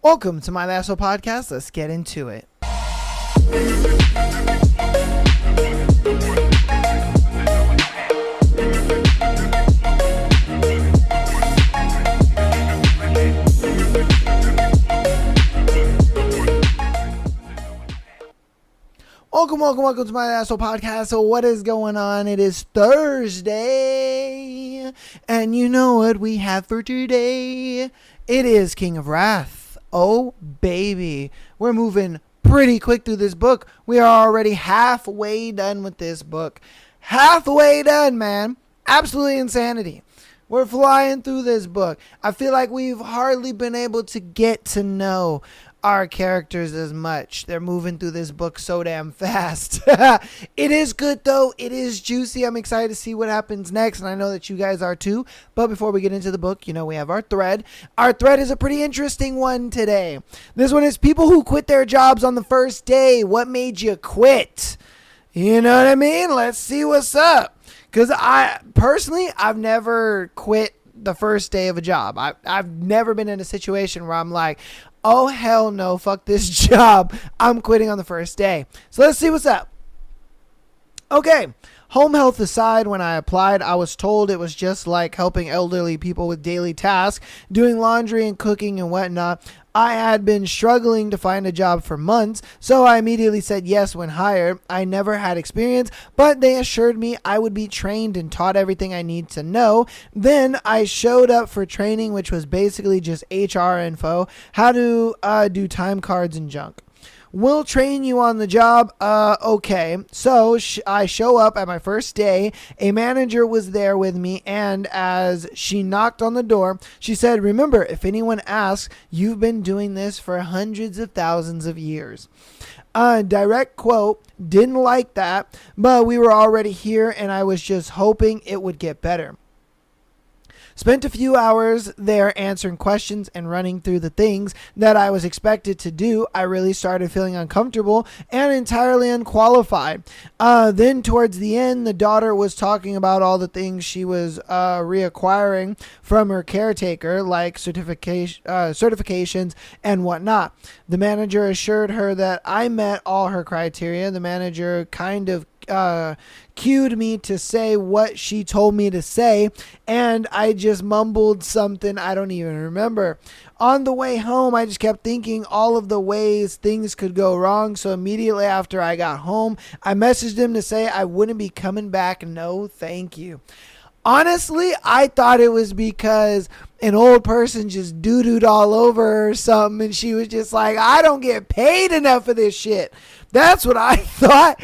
Welcome to my Lasso podcast. Let's get into it. Welcome to my Lasso podcast. So what is going on? It is Thursday. And you know what we have for today? It is King of Wrath. Oh, baby. We're moving pretty quick through this book. We are already halfway done with this book. Halfway done, man. Absolutely insanity. We're flying through this book. I feel like we've hardly been able to get to know our characters as much. They're moving through this book so damn fast. It is good though. It is juicy. I'm excited to see what happens next, and I know that you guys are too. But before we get into the book, we have our thread. Our thread is a pretty interesting one today. This one is people who quit their jobs on the first day. What made you quit? You know what I mean? Let's see what's up. Because I've never quit the first day of a job. I've never been in a situation where I'm like, oh, hell no, fuck this job. I'm quitting on the first day. So let's see what's up. Okay. Home health aside, when I applied, I was told it was just like helping elderly people with daily tasks, doing laundry and cooking and whatnot. I had been struggling to find a job for months, so I immediately said yes when hired. I never had experience, but they assured me I would be trained and taught everything I need to know. Then I showed up for training, which was basically just HR info, how to do time cards and junk. We'll train you on the job. Okay. So I show up at my first day. A manager was there with me, and as she knocked on the door, she said, "Remember, if anyone asks, you've been doing this for hundreds of thousands of years." Direct quote, didn't like that, but we were already here, and I was just hoping it would get better. Spent a few hours there answering questions and running through the things that I was expected to do. I really started feeling uncomfortable and entirely unqualified. Then towards the end, the daughter was talking about all the things she was reacquiring from her caretaker, like certifications and whatnot. The manager assured her that I met all her criteria. The manager kind of cued me to say what she told me to say, and I just mumbled something I don't even remember. On the way home, I just kept thinking all of the ways things could go wrong, so immediately after I got home, I messaged him to say I wouldn't be coming back. No, thank you. Honestly, I thought it was because an old person just doo-dooed all over her or something, and she was just like, I don't get paid enough for this shit. That's what I thought.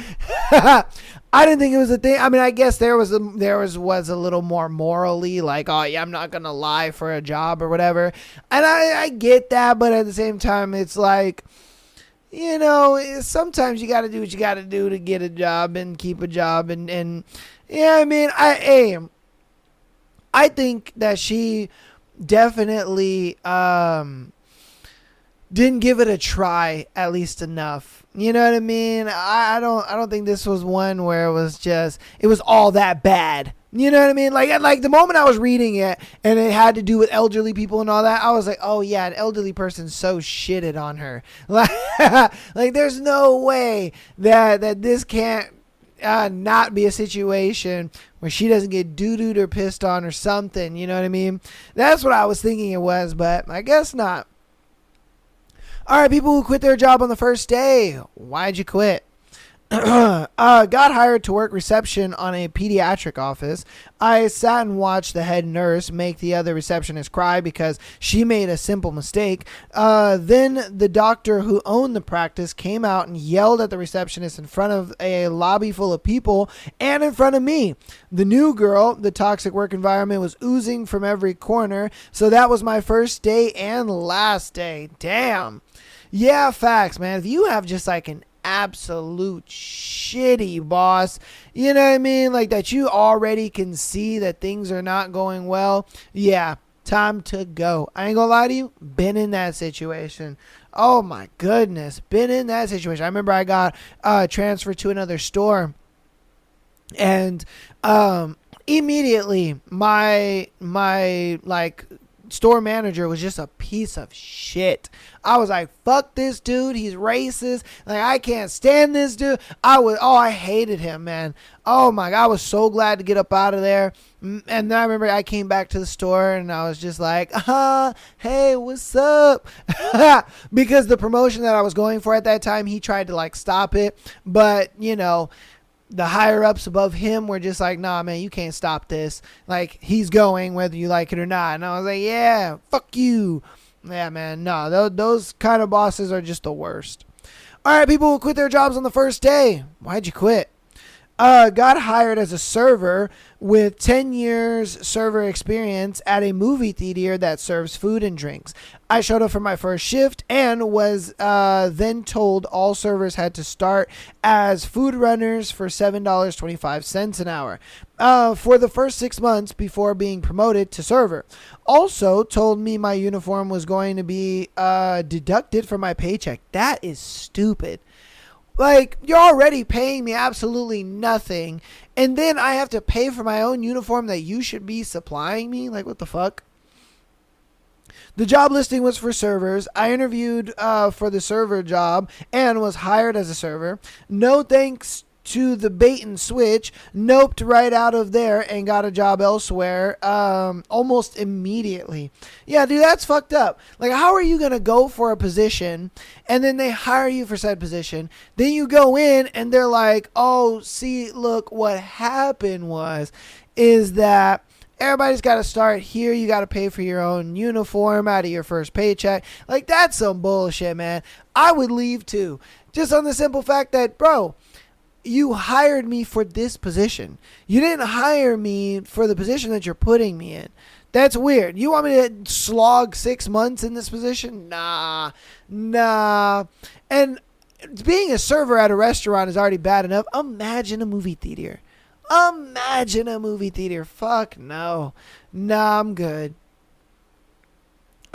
I didn't think it was a thing. I mean, I guess there was a little more morally like, oh yeah, I'm not going to lie for a job or whatever. And I get that, but at the same time, it's like, sometimes you got to do what you got to do to get a job and keep a job. And yeah, I mean, I think that she definitely didn't give it a try at least enough. You know what I mean? I don't think this was one where it was all that bad. You know what I mean? Like the moment I was reading it and it had to do with elderly people and all that, I was like, oh yeah, an elderly person so shitted on her. Like there's no way that this can't not be a situation where she doesn't get doo-dooed or pissed on or something. You know what I mean? That's what I was thinking it was, but I guess not. All right, people who quit their job on the first day. Why'd you quit? Got hired to work reception on a pediatric office. I sat and watched the head nurse make the other receptionist cry because she made a simple mistake. Then the doctor who owned the practice came out and yelled at the receptionist in front of a lobby full of people and in front of me. The new girl, the toxic work environment was oozing from every corner. So that was my first day and last day. Damn. Yeah, facts, man. If you have just like an absolute shitty boss, you know what I mean, like that you already can see that things are not going well, yeah, time to go. I ain't gonna lie to you, been in that situation. Oh my goodness, been in that situation. I remember I got transferred to another store, and immediately my like store manager was just a piece of shit. I was like, fuck this dude. He's racist. Like, I can't stand this dude. I hated him, man. Oh my God. I was so glad to get up out of there. And then I remember I came back to the store and I was just like, hey, what's up? Because the promotion that I was going for at that time, he tried to like stop it. But, you know, the higher ups above him were just like, nah, man, you can't stop this. Like, he's going whether you like it or not. And I was like, yeah, fuck you. Yeah, man, no, those kind of bosses are just the worst. All right, people who quit their jobs on the first day. Why'd you quit? Got hired as a server with 10 years server experience at a movie theater that serves food and drinks. I showed up for my first shift and was then told all servers had to start as food runners for $7.25 an hour for the first 6 months before being promoted to server. Also told me my uniform was going to be deducted from my paycheck. That is stupid. Like, you're already paying me absolutely nothing, and then I have to pay for my own uniform that you should be supplying me? Like, what the fuck? The job listing was for servers. I interviewed for the server job and was hired as a server. No thanks to the bait and switch, noped right out of there and got a job elsewhere almost immediately. Yeah, dude, that's fucked up. Like, how are you going to go for a position and then they hire you for said position? Then you go in and they're like, oh, see, look, what happened is that everybody's got to start here. You got to pay for your own uniform out of your first paycheck. Like, that's some bullshit, man. I would leave too. Just on the simple fact that, bro, you hired me for this position. You didn't hire me for the position that you're putting me in. That's weird. You want me to slog 6 months in this position? Nah. And being a server at a restaurant is already bad enough. Imagine a movie theater. Fuck no. Nah, I'm good.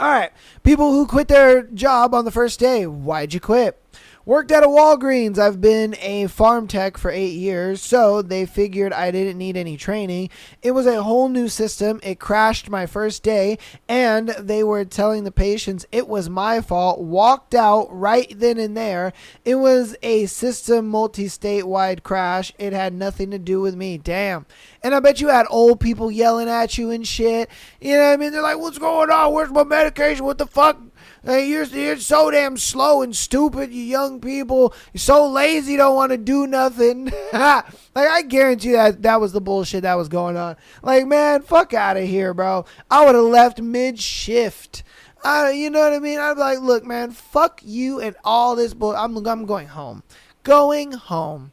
All right. People who quit their job on the first day. Why'd you quit? Worked at a Walgreens. I've been a farm tech for 8 years, so they figured I didn't need any training. It was a whole new system. It crashed my first day, and they were telling the patients it was my fault. Walked out right then and there. It was a system multi-state-wide crash. It had nothing to do with me. Damn. And I bet you had old people yelling at you and shit. You know what I mean? They're like, what's going on? Where's my medication? What the fuck? You're so damn slow and stupid, you young people. You're so lazy, don't want to do nothing. Like, I guarantee that was the bullshit that was going on. Like, man, fuck out of here, bro. I would have left mid-shift. You know what I mean? I'd be like, look, man, fuck you and all this bull. I'm going home. Going home.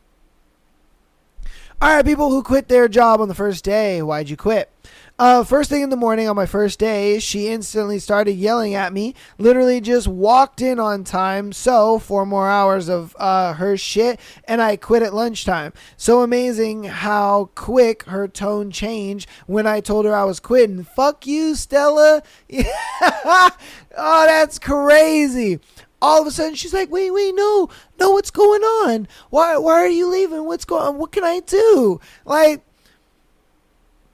All right, people who quit their job on the first day. Why'd you quit? First thing in the morning on my first day, she instantly started yelling at me. Literally just walked in on time. So 4 more hours of her shit, and I quit at lunchtime. So amazing how quick her tone changed when I told her I was quitting. Fuck you, Stella. Oh, that's crazy. All of a sudden, she's like, wait, no, what's going on? Why are you leaving? What's going on? What can I do? Like,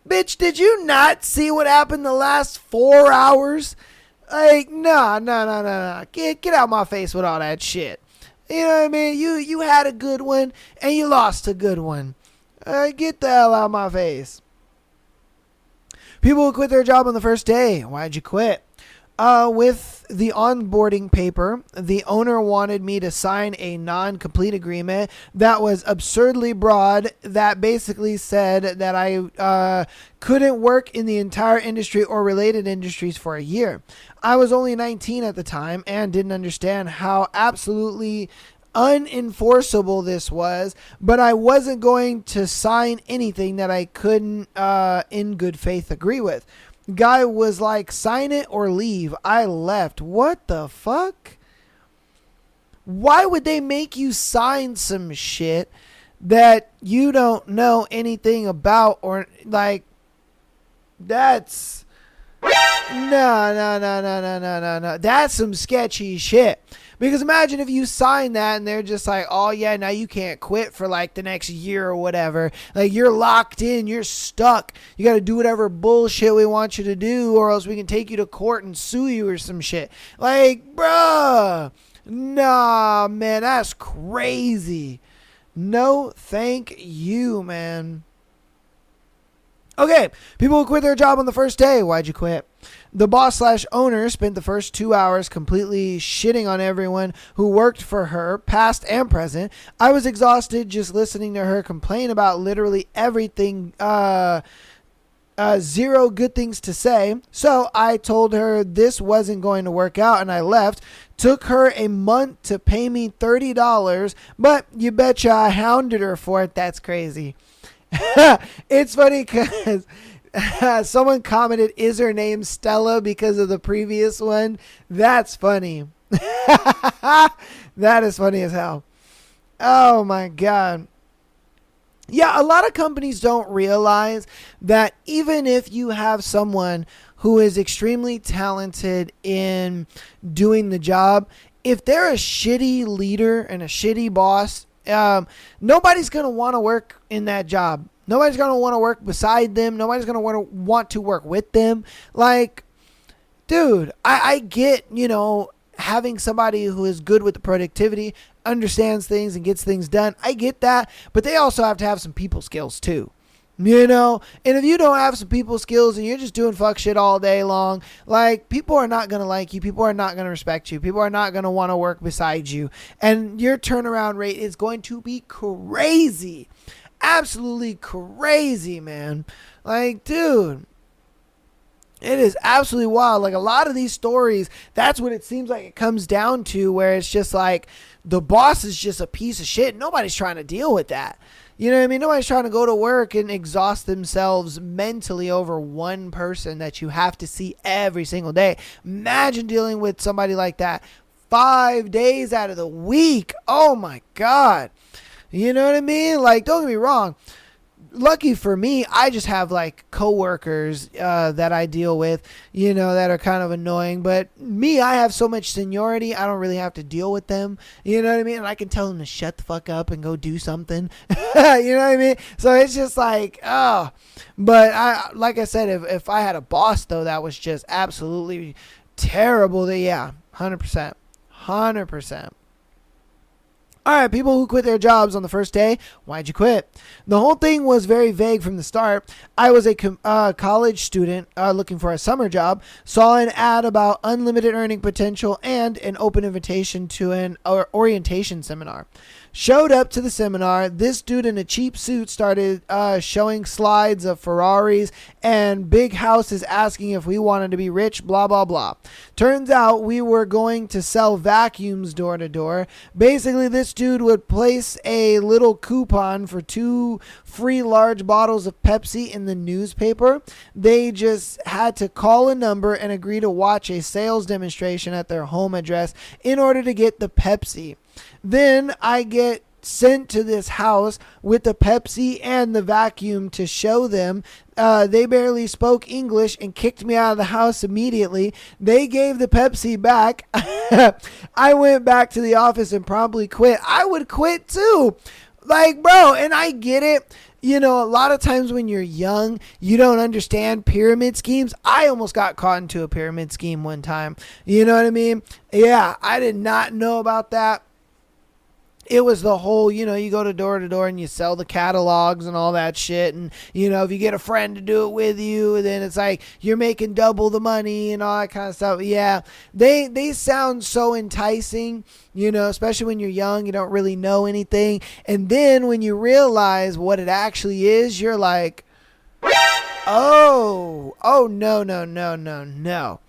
bitch, did you not see what happened the last 4 hours? Like, no. Get out my face with all that shit. You know what I mean? You had a good one, and you lost a good one. Get the hell out of my face. People who quit their job on the first day. Why'd you quit? With the onboarding paper, the owner wanted me to sign a non-complete agreement that was absurdly broad that basically said that I couldn't work in the entire industry or related industries for a year. I was only 19 at the time and didn't understand how absolutely unenforceable this was, but I wasn't going to sign anything that I couldn't in good faith agree with. Guy was like, sign it or leave. I left. What the fuck? Why would they make you sign some shit that you don't know anything about? Or like, that's No, no, no, no, no, no, no, no. That's some sketchy shit. Because imagine if you sign that and they're just like, oh yeah, now you can't quit for like the next year or whatever. Like you're locked in, you're stuck. You got to do whatever bullshit we want you to do, or else we can take you to court and sue you or some shit. Like, bruh, nah, man, that's crazy. No, thank you, man. Okay, people who quit their job on the first day. Why'd you quit? The boss/owner spent the first 2 hours completely shitting on everyone who worked for her, past and present. I was exhausted just listening to her complain about literally everything. Zero good things to say. So I told her this wasn't going to work out and I left. Took her a month to pay me $30, but you betcha I hounded her for it. That's crazy. It's funny because someone commented, is her name Stella because of the previous one? That's funny. That is funny as hell. Oh my God. Yeah, a lot of companies don't realize that even if you have someone who is extremely talented in doing the job, if they're a shitty leader and a shitty boss, nobody's going to want to work in that job. Nobody's going to want to work beside them. Nobody's going to want to work with them. Like, dude, I get, having somebody who is good with the productivity, understands things and gets things done. I get that. But they also have to have some people skills too. And if you don't have some people skills and you're just doing fuck shit all day long, like, people are not going to like you. People are not going to respect you. People are not going to want to work beside you. And your turnaround rate is going to be crazy. Absolutely crazy, man. Like, dude, it is absolutely wild. Like, a lot of these stories, that's what it seems like it comes down to, where it's just like the boss is just a piece of shit. Nobody's trying to deal with that. You know what I mean? Nobody's trying to go to work and exhaust themselves mentally over one person that you have to see every single day. Imagine dealing with somebody like that 5 days out of the week. Oh my God. You know what I mean? Like, don't get me wrong. Lucky for me, I just have like coworkers that I deal with, that are kind of annoying. But me, I have so much seniority, I don't really have to deal with them. You know what I mean? And I can tell them to shut the fuck up and go do something. You know what I mean? So it's just like, oh. But like I said, if I had a boss though that was just absolutely terrible, then yeah, 100%, 100%. All right, people who quit their jobs on the first day, why'd you quit? The whole thing was very vague from the start. I was a college student looking for a summer job, saw an ad about unlimited earning potential and an open invitation to an orientation seminar. Showed up to the seminar. This dude in a cheap suit started showing slides of Ferraris and big houses, asking if we wanted to be rich, blah, blah, blah. Turns out we were going to sell vacuums door to door. Basically, this dude would place a little coupon for 2 free large bottles of Pepsi in the newspaper. They just had to call a number and agree to watch a sales demonstration at their home address in order to get the Pepsi. Then I get sent to this house with the Pepsi and the vacuum to show them. They barely spoke English and kicked me out of the house immediately. They gave the Pepsi back. I went back to the office and promptly quit. I would quit too. Like, bro, and I get it. A lot of times when you're young, you don't understand pyramid schemes. I almost got caught into a pyramid scheme one time. You know what I mean? Yeah, I did not know about that. It was the whole, you go to door and you sell the catalogs and all that shit. And, if you get a friend to do it with you, then it's like you're making double the money and all that kind of stuff. Yeah, they sound so enticing, especially when you're young, you don't really know anything. And then when you realize what it actually is, you're like, oh, no.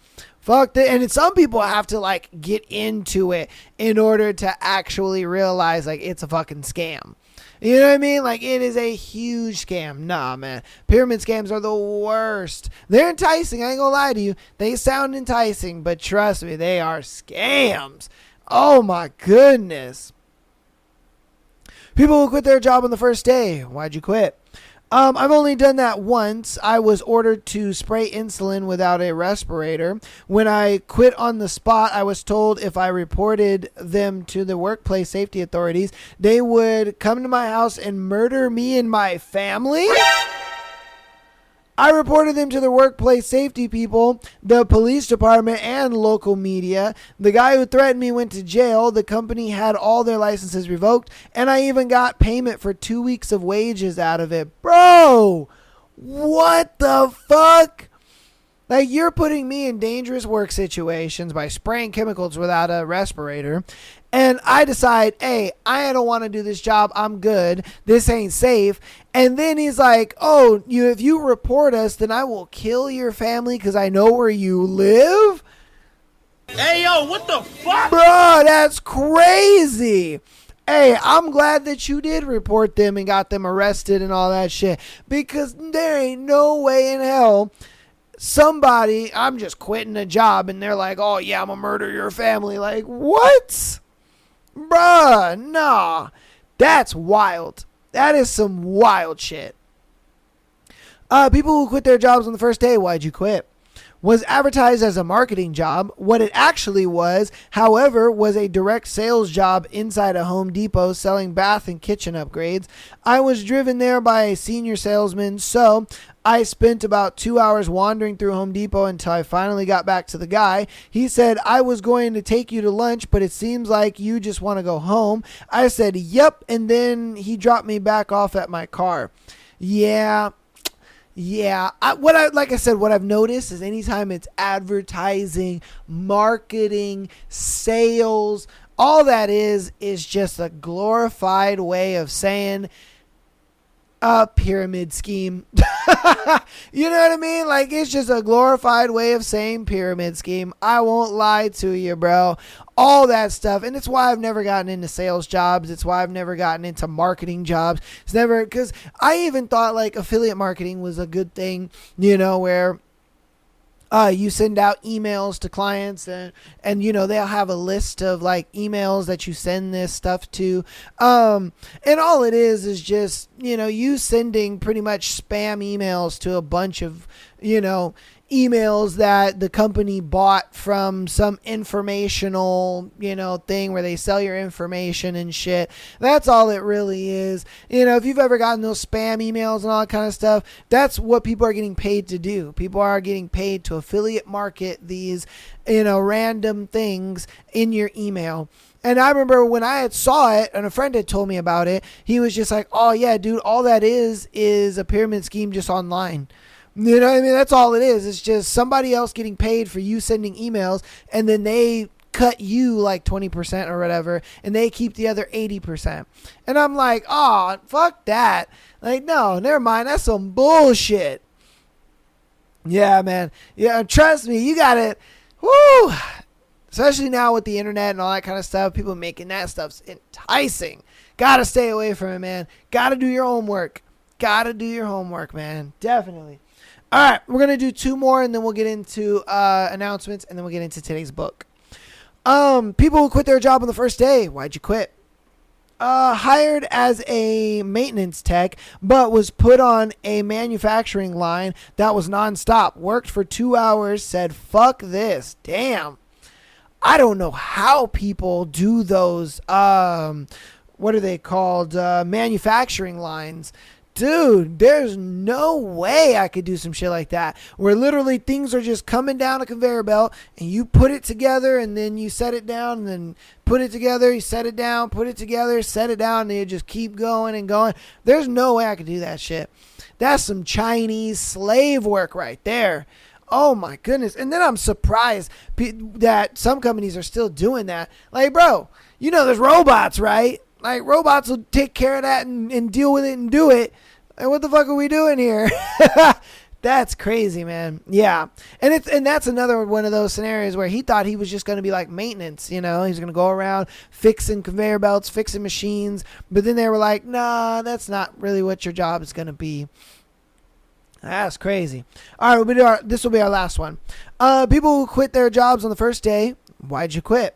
Fuck that. And some people have to get into it in order to actually realize it's a fucking scam. You know what I mean? It is a huge scam. Nah, man. Pyramid scams are the worst. They're enticing. I ain't gonna lie to you. They sound enticing, but trust me, they are scams. Oh my goodness. People who quit their job on the first day. Why'd you quit? I've only done that once. I was ordered to spray insulin without a respirator. When I quit on the spot, I was told if I reported them to the workplace safety authorities, they would come to my house and murder me and my family. I reported them to the workplace safety people, the police department, and local media. The guy who threatened me went to jail. The company had all their licenses revoked, and I even got payment for 2 weeks of wages out of it. Bro, what the fuck? Like, you're putting me in dangerous work situations by spraying chemicals without a respirator. And I decide, hey, I don't want to do this job. I'm good. This ain't safe. And then he's like, oh, if you report us, then I will kill your family because I know where you live. Hey, yo, what the fuck? Bro, that's crazy. Hey, I'm glad that you did report them and got them arrested and all that shit. Because there ain't no way in hell somebody, I'm just quitting a job and they're like, oh yeah, I'm gonna murder your family. Like, what? Bruh, nah. That's wild. That is some wild shit. People who quit their jobs on the first day, why'd you quit? Was advertised as a marketing job. What it actually was, however, was a direct sales job inside a Home Depot selling bath and kitchen upgrades. I was driven there by a senior salesman, so I spent about 2 hours wandering through Home Depot until I finally got back to the guy. He said, I was going to take you to lunch, but it seems like you just want to go home. I said, yep, and then he dropped me back off at my car. Yeah. Like I said, what I've noticed is anytime it's advertising, marketing, sales, all that is just a glorified way of saying a pyramid scheme. You know what I mean? Like, it's just a glorified way of saying pyramid scheme. I won't lie to you, bro. All that stuff. And it's why I've never gotten into sales jobs. It's why I've never gotten into marketing jobs. It's never, because I even thought like affiliate marketing was a good thing, you know, where you send out emails to clients and they'll have a list of like emails that you send this stuff to. And all it is just, you sending pretty much spam emails to a bunch of, emails that the company bought from some informational, thing where they sell your information and shit. That's all it really is. If you've ever gotten those spam emails and all that kind of stuff, that's what people are getting paid to do. People are getting paid to affiliate market these, random things in your email. And I remember when I had saw it and a friend had told me about it, he was just like, oh yeah, dude, all that is a pyramid scheme just online. You know what I mean? That's all it is. It's just somebody else getting paid for you sending emails, and then they cut you like 20% or whatever, and they keep the other 80%. And I'm like, oh, fuck that. Like, no, never mind. That's some bullshit. Yeah, man. Yeah, trust me, you got it. Woo! Especially now with the internet and all that kind of stuff, people making that stuff's enticing. Gotta stay away from it, man. Gotta do your homework. Gotta do your homework, man. Definitely. All right, we're going to do 2 more, and then we'll get into announcements, and then we'll get into today's book. People who quit their job on the first day. Why'd you quit? Hired as a maintenance tech, but was put on a manufacturing line that was nonstop. Worked for 2 hours, said, fuck this. Damn. I don't know how people do those, what are they called? Manufacturing lines. Dude, there's no way I could do some shit like that where literally things are just coming down a conveyor belt and you put it together and then you set it down and then put it together, you set it down, put it together, set it down, and you just keep going and going. There's no way I could do that shit. That's some Chinese slave work right there. Oh my goodness. And then I'm surprised that some companies are still doing that. Like, bro, there's robots, right? Like, robots will take care of that and deal with it and do it. And what the fuck are we doing here? That's crazy, man. Yeah. And that's another one of those scenarios where he thought he was just going to be like maintenance, He's going to go around fixing conveyor belts, fixing machines. But then they were like, nah, that's not really what your job is going to be. That's crazy. All right, this will be our last one. People who quit their jobs on the first day, why'd you quit?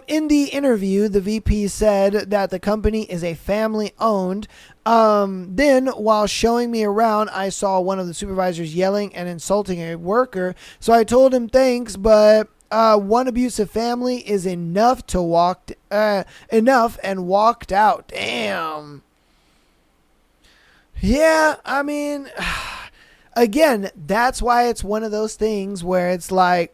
In the interview, the VP said that the company is a family-owned. Then, while showing me around, I saw one of the supervisors yelling and insulting a worker. So I told him thanks, but one abusive family is enough to enough and walked out. Damn. Yeah, I mean, again, that's why it's one of those things where it's like,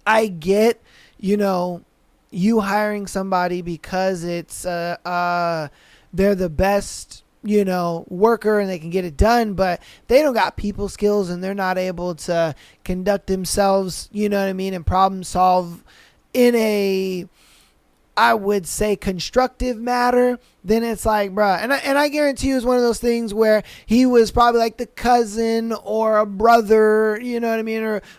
I get, you hiring somebody because it's they're the best, worker and they can get it done, but they don't got people skills and they're not able to conduct themselves, and problem solve in a, I would say, constructive matter. Then it's like, bruh, and I guarantee you it's one of those things where he was probably like the cousin or a brother,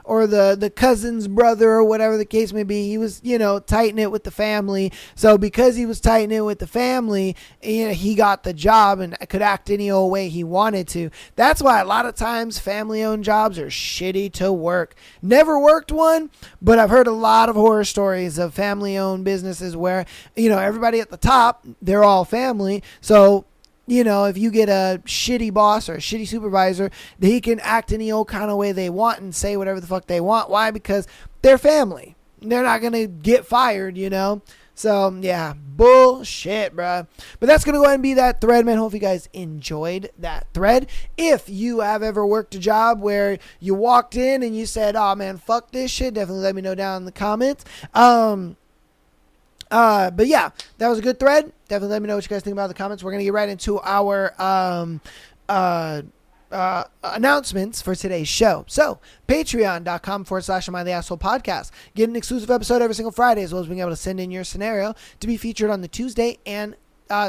or the cousin's brother or whatever the case may be. He was, tight knit with the family. So because he was tight knit with the family, he got the job and could act any old way he wanted to. That's why a lot of times family-owned jobs are shitty to work. Never worked one, but I've heard a lot of horror stories of family-owned businesses where, everybody at the top, they're all family. So, if you get a shitty boss or a shitty supervisor, he can act any old kind of way they want and say whatever the fuck they want. Why? Because they're family. They're not going to get fired, So, yeah, bullshit, bruh. But that's going to go ahead and be that thread, man. Hope you guys enjoyed that thread. If you have ever worked a job where you walked in and you said, oh, man, fuck this shit, definitely let me know down in the comments. But yeah, that was a good thread. Definitely let me know what you guys think about in the comments. We're going to get right into our announcements for today's show. So, patreon.com/Am I the Asshole podcast. Get an exclusive episode every single Friday, as well as being able to send in your scenario to be featured on the Tuesday and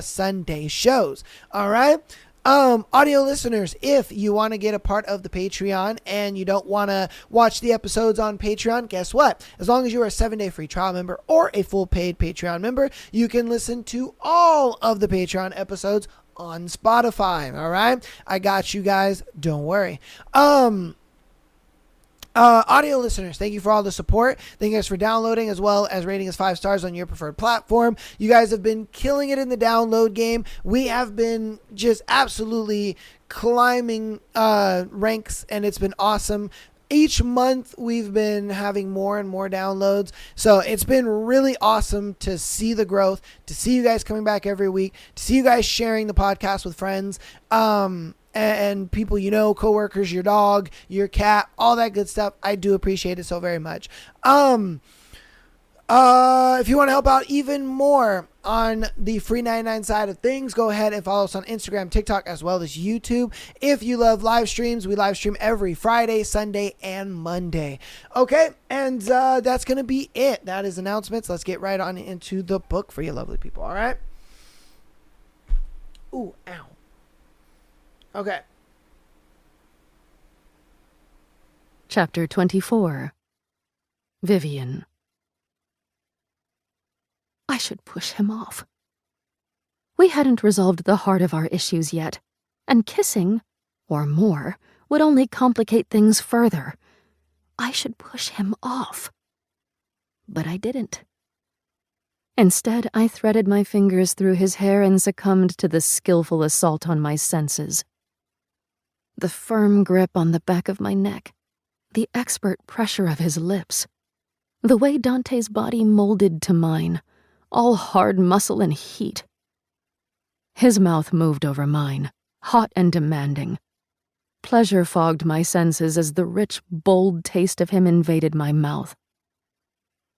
Sunday shows. All right. Audio listeners, if you want to get a part of the Patreon and you don't want to watch the episodes on Patreon, guess what? As long as you are a 7-day free trial member or a full paid Patreon member, you can listen to all of the Patreon episodes on Spotify. All right. I got you guys. Don't worry. Audio listeners, thank you for all the support. Thank you guys for downloading as well as rating us 5 stars on your preferred platform. You guys have been killing it in the download game. We have been just absolutely climbing ranks, and it's been awesome. Each month we've been having more and more downloads, so it's been really awesome to see the growth, to see you guys coming back every week, to see you guys sharing the podcast with friends, and people, coworkers, your dog, your cat, all that good stuff. I do appreciate it so very much. If you want to help out even more on the free 99 side of things, go ahead and follow us on Instagram, TikTok, as well as YouTube. If you love live streams, we live stream every Friday, Sunday, and Monday. Okay, and that's going to be it. That is announcements. Let's get right on into the book for you lovely people, all right? Ooh, ow. Okay. Chapter 24. Vivian. I should push him off. We hadn't resolved the heart of our issues yet, and kissing, or more, would only complicate things further. I should push him off. But I didn't. Instead, I threaded my fingers through his hair and succumbed to the skillful assault on my senses. The firm grip on the back of my neck, the expert pressure of his lips, the way Dante's body molded to mine, all hard muscle and heat. His mouth moved over mine, hot and demanding. Pleasure fogged my senses as the rich, bold taste of him invaded my mouth.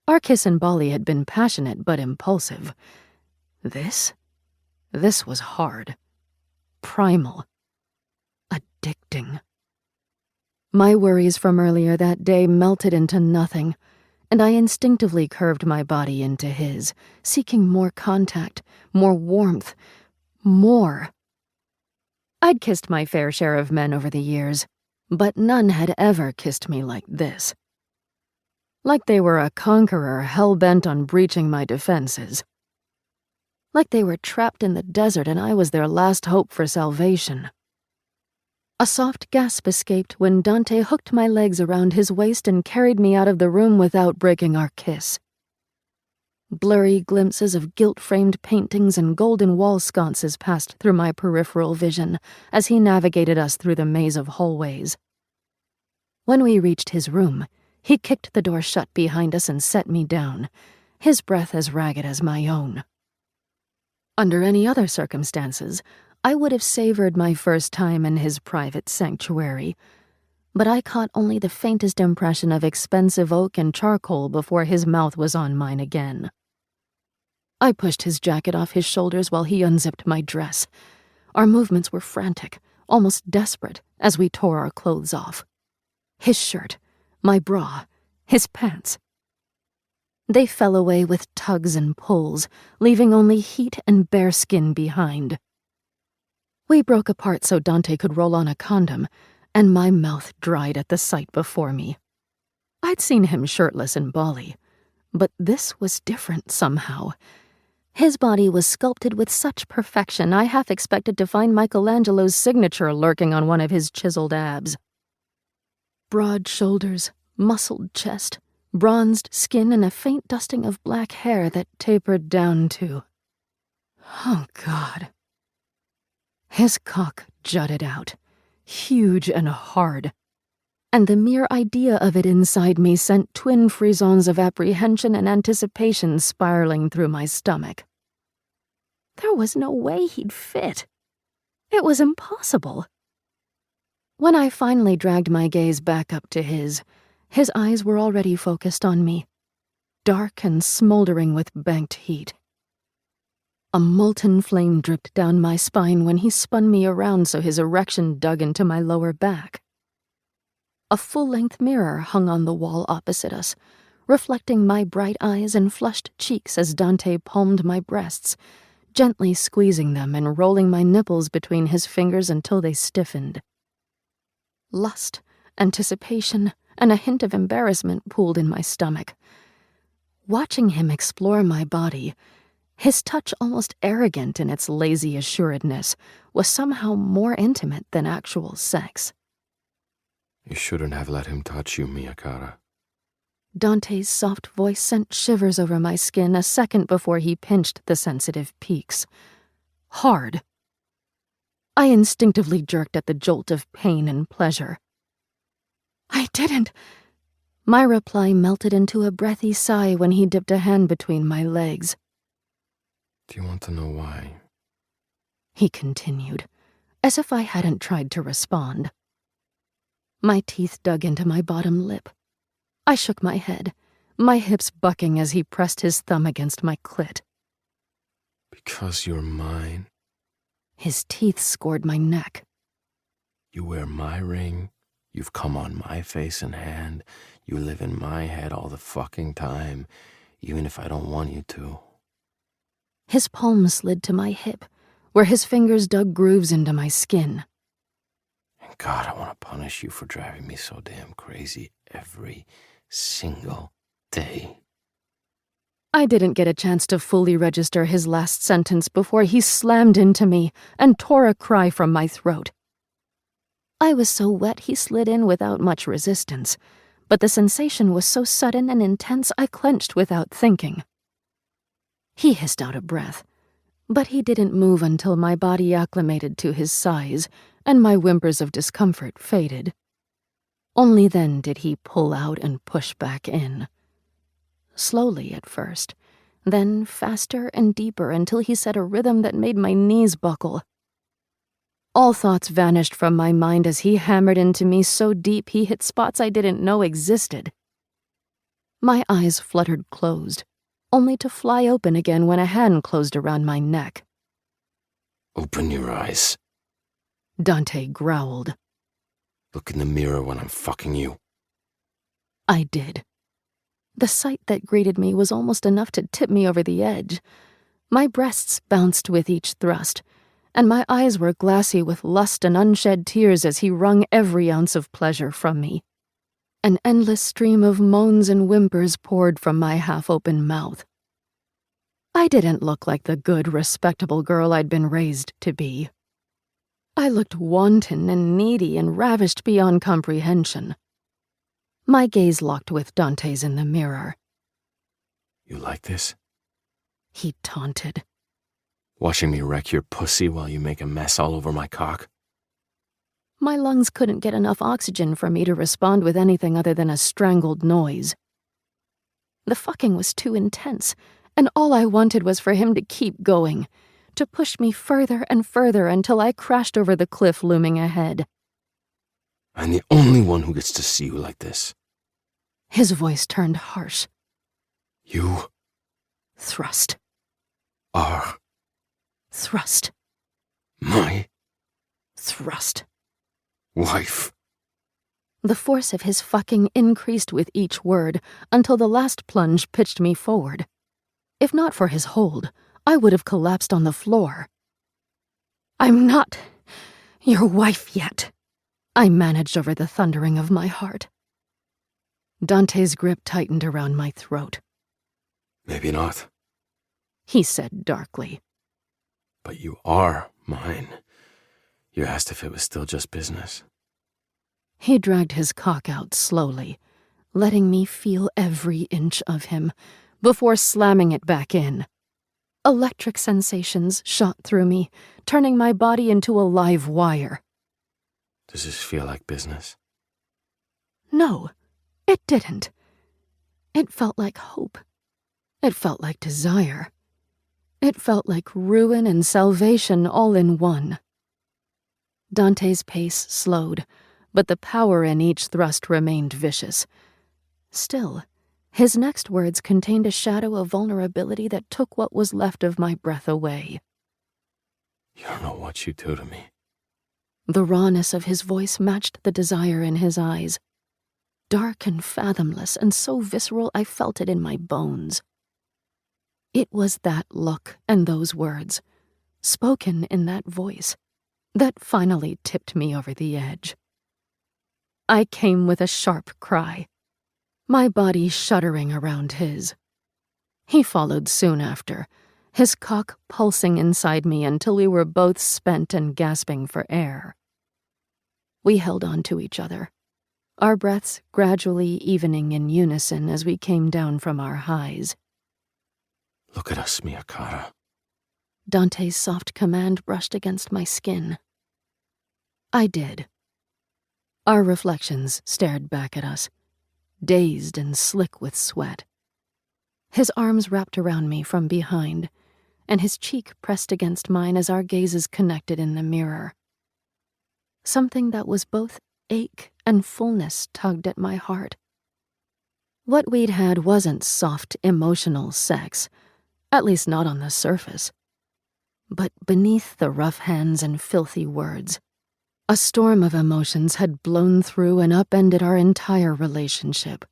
Our kiss in Bali had been passionate but impulsive. This was hard, primal, addicting. My worries from earlier that day melted into nothing, and I instinctively curved my body into his, seeking more contact, more warmth, more. I'd kissed my fair share of men over the years, but none had ever kissed me like this. Like they were a conqueror hell-bent on breaching my defenses. Like they were trapped in the desert and I was their last hope for salvation. A soft gasp escaped when Dante hooked my legs around his waist and carried me out of the room without breaking our kiss. Blurry glimpses of gilt-framed paintings and golden wall sconces passed through my peripheral vision as he navigated us through the maze of hallways. When we reached his room, he kicked the door shut behind us and set me down, his breath as ragged as my own. Under any other circumstances, I would have savored my first time in his private sanctuary, but I caught only the faintest impression of expensive oak and charcoal before his mouth was on mine again. I pushed his jacket off his shoulders while he unzipped my dress. Our movements were frantic, almost desperate, as we tore our clothes off. His shirt, my bra, his pants. They fell away with tugs and pulls, leaving only heat and bare skin behind. We broke apart so Dante could roll on a condom, and my mouth dried at the sight before me. I'd seen him shirtless in Bali, but this was different somehow. His body was sculpted with such perfection I half expected to find Michelangelo's signature lurking on one of his chiseled abs. Broad shoulders, muscled chest, bronzed skin, and a faint dusting of black hair that tapered down to... Oh, God. His cock jutted out, huge and hard, and the mere idea of it inside me sent twin frisons of apprehension and anticipation spiraling through my stomach. There was no way he'd fit. It was impossible. When I finally dragged my gaze back up to his eyes were already focused on me, dark and smoldering with banked heat. A molten flame dripped down my spine when he spun me around so his erection dug into my lower back. A full-length mirror hung on the wall opposite us, reflecting my bright eyes and flushed cheeks as Dante palmed my breasts, gently squeezing them and rolling my nipples between his fingers until they stiffened. Lust, anticipation, and a hint of embarrassment pooled in my stomach. Watching him explore my body, his touch almost arrogant in its lazy assuredness, was somehow more intimate than actual sex. You shouldn't have let him touch you, Miyakara. Dante's soft voice sent shivers over my skin a second before he pinched the sensitive peaks. Hard. I instinctively jerked at the jolt of pain and pleasure. I didn't. My reply melted into a breathy sigh when he dipped a hand between my legs. Do you want to know why? He continued, as if I hadn't tried to respond. My teeth dug into my bottom lip. I shook my head, my hips bucking as he pressed his thumb against my clit. Because you're mine. His teeth scored my neck. You wear my ring, you've come on my face and hand, you live in my head all the fucking time, even if I don't want you to. His palm slid to my hip, where his fingers dug grooves into my skin. And God, I want to punish you for driving me so damn crazy every single day. I didn't get a chance to fully register his last sentence before he slammed into me and tore a cry from my throat. I was so wet he slid in without much resistance, but the sensation was so sudden and intense I clenched without thinking. He hissed out a breath, but he didn't move until my body acclimated to his size and my whimpers of discomfort faded. Only then did he pull out and push back in. Slowly at first, then faster and deeper until he set a rhythm that made my knees buckle. All thoughts vanished from my mind as he hammered into me so deep he hit spots I didn't know existed. My eyes fluttered closed, only to fly open again when a hand closed around my neck. Open your eyes. Dante growled. Look in the mirror when I'm fucking you. I did. The sight that greeted me was almost enough to tip me over the edge. My breasts bounced with each thrust, and my eyes were glassy with lust and unshed tears as he wrung every ounce of pleasure from me. An endless stream of moans and whimpers poured from my half-open mouth. I didn't look like the good, respectable girl I'd been raised to be. I looked wanton and needy and ravished beyond comprehension. My gaze locked with Dante's in the mirror. You like this? he taunted. Watching me wreck your pussy while you make a mess all over my cock? My lungs couldn't get enough oxygen for me to respond with anything other than a strangled noise. The fucking was too intense, and all I wanted was for him to keep going, to push me further and further until I crashed over the cliff looming ahead. I'm the only one who gets to see you like this. His voice turned harsh. You Thrust. are Thrust. my Thrust. wife. The force of his fucking increased with each word until the last plunge pitched me forward. If not for his hold, I would have collapsed on the floor. I'm not your wife yet, I managed over the thundering of my heart. Dante's grip tightened around my throat. Maybe not, He said darkly. but you are mine. You asked if it was still just business. He dragged his cock out slowly, letting me feel every inch of him, before slamming it back in. Electric sensations shot through me, turning my body into a live wire. Does this feel like business? No, it didn't. It felt like hope. It felt like desire. It felt like ruin and salvation all in one. Dante's pace slowed, but the power in each thrust remained vicious. Still, his next words contained a shadow of vulnerability that took what was left of my breath away. You don't know what you do to me. The rawness of his voice matched the desire in his eyes. Dark and fathomless, and so visceral I felt it in my bones. It was that look and those words, spoken in that voice, that finally tipped me over the edge. I came with a sharp cry, my body shuddering around his. He followed soon after, his cock pulsing inside me until we were both spent and gasping for air. We held on to each other, our breaths gradually evening in unison as we came down from our highs. Look at us, Miyakara. Dante's soft command brushed against my skin. I did. Our reflections stared back at us, dazed and slick with sweat. His arms wrapped around me from behind, and his cheek pressed against mine as our gazes connected in the mirror. Something that was both ache and fullness tugged at my heart. What we'd had wasn't soft, emotional sex, at least not on the surface. But beneath the rough hands and filthy words, a storm of emotions had blown through and upended our entire relationship.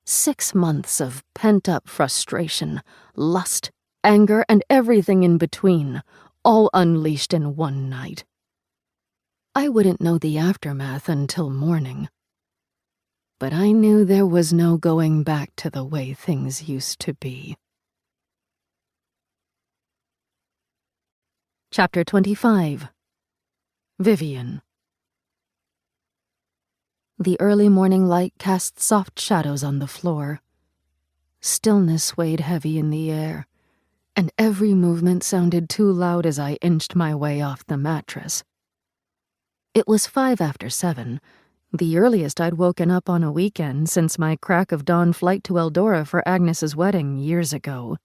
6 months of pent-up frustration, lust, anger, and everything in between, all unleashed in one night. I wouldn't know the aftermath until morning. But I knew there was no going back to the way things used to be. Chapter 25. Vivian. The early morning light cast soft shadows on the floor. Stillness weighed heavy in the air, and every movement sounded too loud as I inched my way off the mattress. It was 7:05, the earliest I'd woken up on a weekend since my crack of dawn flight to Eldora for Agnes's wedding years ago.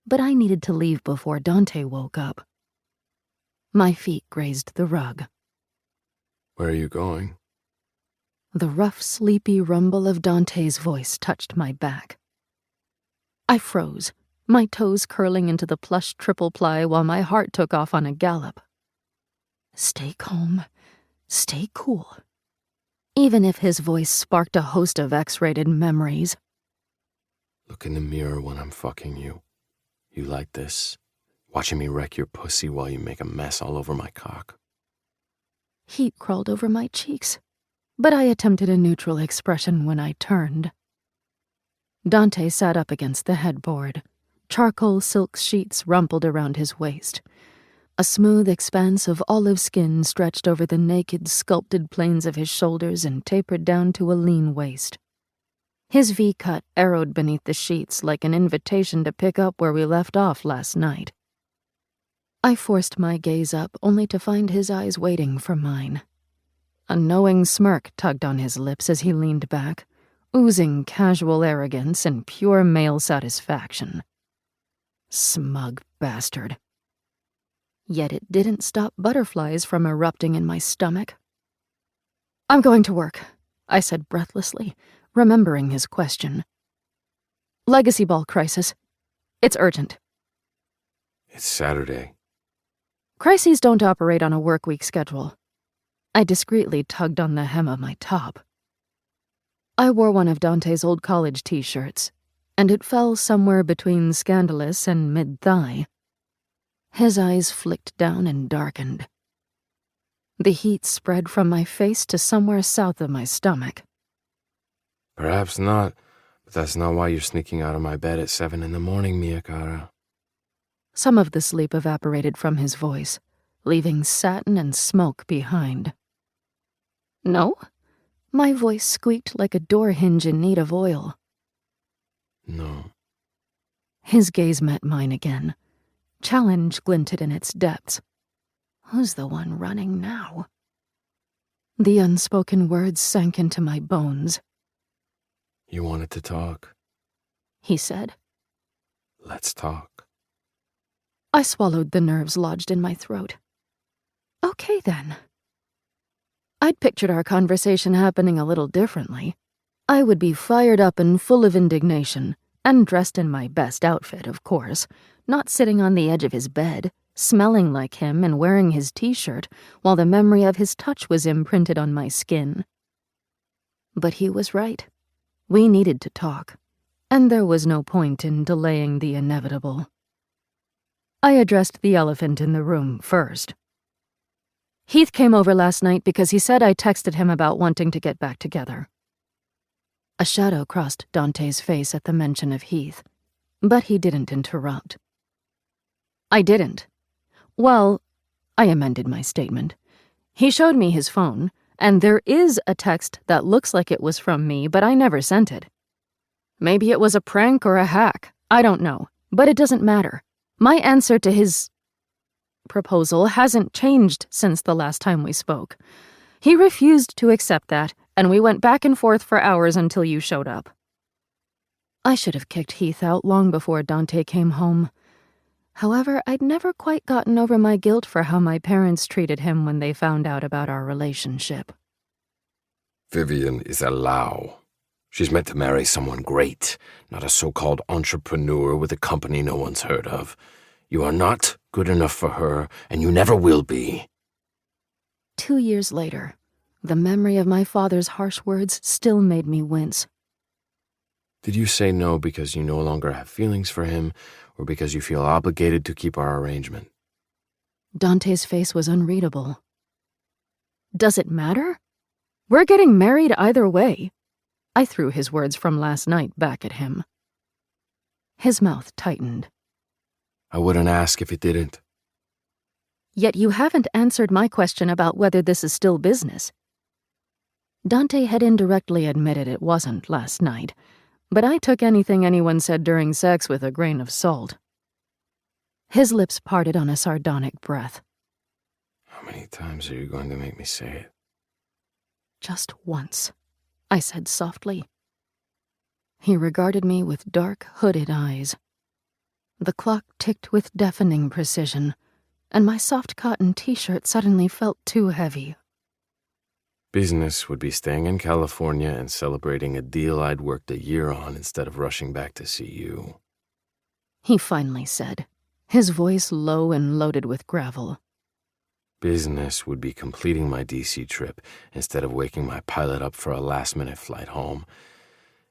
But I needed to leave before Dante woke up. My feet grazed the rug. Where are you going? The rough, sleepy rumble of Dante's voice touched my back. I froze, my toes curling into the plush triple ply while my heart took off on a gallop. Stay calm, stay cool. Even if his voice sparked a host of X-rated memories. Look in the mirror when I'm fucking you. You like this? Watching me wreck your pussy while you make a mess all over my cock. Heat crawled over my cheeks, but I attempted a neutral expression when I turned. Dante sat up against the headboard, charcoal silk sheets rumpled around his waist. A smooth expanse of olive skin stretched over the naked, sculpted planes of his shoulders and tapered down to a lean waist. His V-cut arrowed beneath the sheets like an invitation to pick up where we left off last night. I forced my gaze up only to find his eyes waiting for mine. A knowing smirk tugged on his lips as he leaned back, oozing casual arrogance and pure male satisfaction. Smug bastard. Yet it didn't stop butterflies from erupting in my stomach. "I'm going to work," I said breathlessly, remembering his question. "Legacy Ball crisis. It's urgent." It's Saturday. Crises don't operate on a work-week schedule. I discreetly tugged on the hem of my top. I wore one of Dante's old college t-shirts, and it fell somewhere between scandalous and mid-thigh. His eyes flicked down and darkened. The heat spread from my face to somewhere south of my stomach. Perhaps not, but that's not why you're sneaking out of my bed at 7 in the morning, Mia cara. Some of the sleep evaporated from his voice, leaving satin and smoke behind. "No?" My voice squeaked like a door hinge in need of oil. No. His gaze met mine again. Challenge glinted in its depths. Who's the one running now? The unspoken words sank into my bones. You wanted to talk. He said. Let's talk. I swallowed the nerves lodged in my throat. Okay, then. I'd pictured our conversation happening a little differently. I would be fired up and full of indignation, and dressed in my best outfit, of course, not sitting on the edge of his bed, smelling like him and wearing his t-shirt, while the memory of his touch was imprinted on my skin. But he was right. We needed to talk, and there was no point in delaying the inevitable. I addressed the elephant in the room first. Heath came over last night because he said I texted him about wanting to get back together. A shadow crossed Dante's face at the mention of Heath, but he didn't interrupt. I didn't. Well, I amended my statement. He showed me his phone, and there is a text that looks like it was from me, but I never sent it. Maybe it was a prank or a hack. I don't know, but it doesn't matter. My answer to his proposal hasn't changed since the last time we spoke. He refused to accept that, and we went back and forth for hours until you showed up. I should have kicked Heath out long before Dante came home. However, I'd never quite gotten over my guilt for how my parents treated him when they found out about our relationship. Vivian is a Lao. She's meant to marry someone great, not a so-called entrepreneur with a company no one's heard of. You are not good enough for her, and you never will be. 2 years later, the memory of my father's harsh words still made me wince. Did you say no because you no longer have feelings for him, or because you feel obligated to keep our arrangement? Dante's face was unreadable. Does it matter? We're getting married either way. I threw his words from last night back at him. His mouth tightened. I wouldn't ask if it didn't. Yet you haven't answered my question about whether this is still business. Dante had indirectly admitted it wasn't last night, but I took anything anyone said during sex with a grain of salt. His lips parted on a sardonic breath. How many times are you going to make me say it? Just once, I said softly. He regarded me with dark, hooded eyes. The clock ticked with deafening precision, and my soft cotton t-shirt suddenly felt too heavy. Business would be staying in California and celebrating a deal I'd worked a year on instead of rushing back to see you. He finally said, his voice low and loaded with gravel. Business would be completing my DC trip instead of waking my pilot up for a last-minute flight home.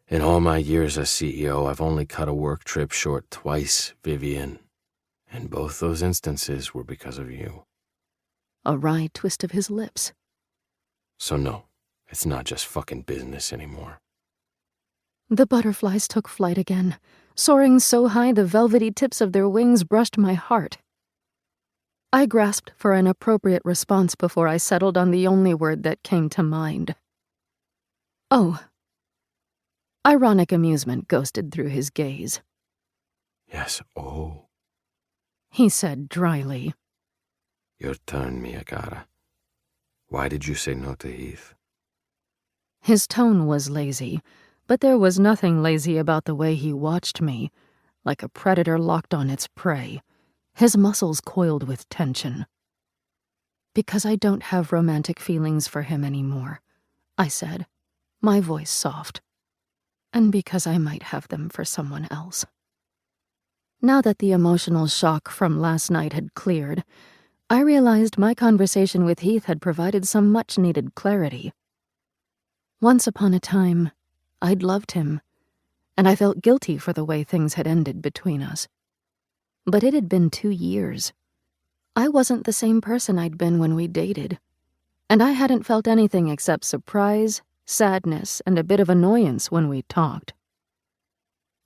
In all my years as CEO, I've only cut a work trip short twice, Vivian. And both those instances were because of you. A wry twist of his lips. So no, it's not just fucking business anymore. The butterflies took flight again, soaring so high the velvety tips of their wings brushed my heart. I grasped for an appropriate response before I settled on the only word that came to mind. Oh. Ironic amusement ghosted through his gaze. Yes, oh. He said dryly. Your turn, Miyagata. Why did you say no to Heath? His tone was lazy, but there was nothing lazy about the way he watched me, like a predator locked on its prey, his muscles coiled with tension. Because I don't have romantic feelings for him anymore, I said, my voice soft. And because I might have them for someone else. Now that the emotional shock from last night had cleared, I realized my conversation with Heath had provided some much-needed clarity. Once upon a time, I'd loved him, and I felt guilty for the way things had ended between us. But it had been 2 years. I wasn't the same person I'd been when we dated, and I hadn't felt anything except surprise, sadness, and a bit of annoyance when we talked.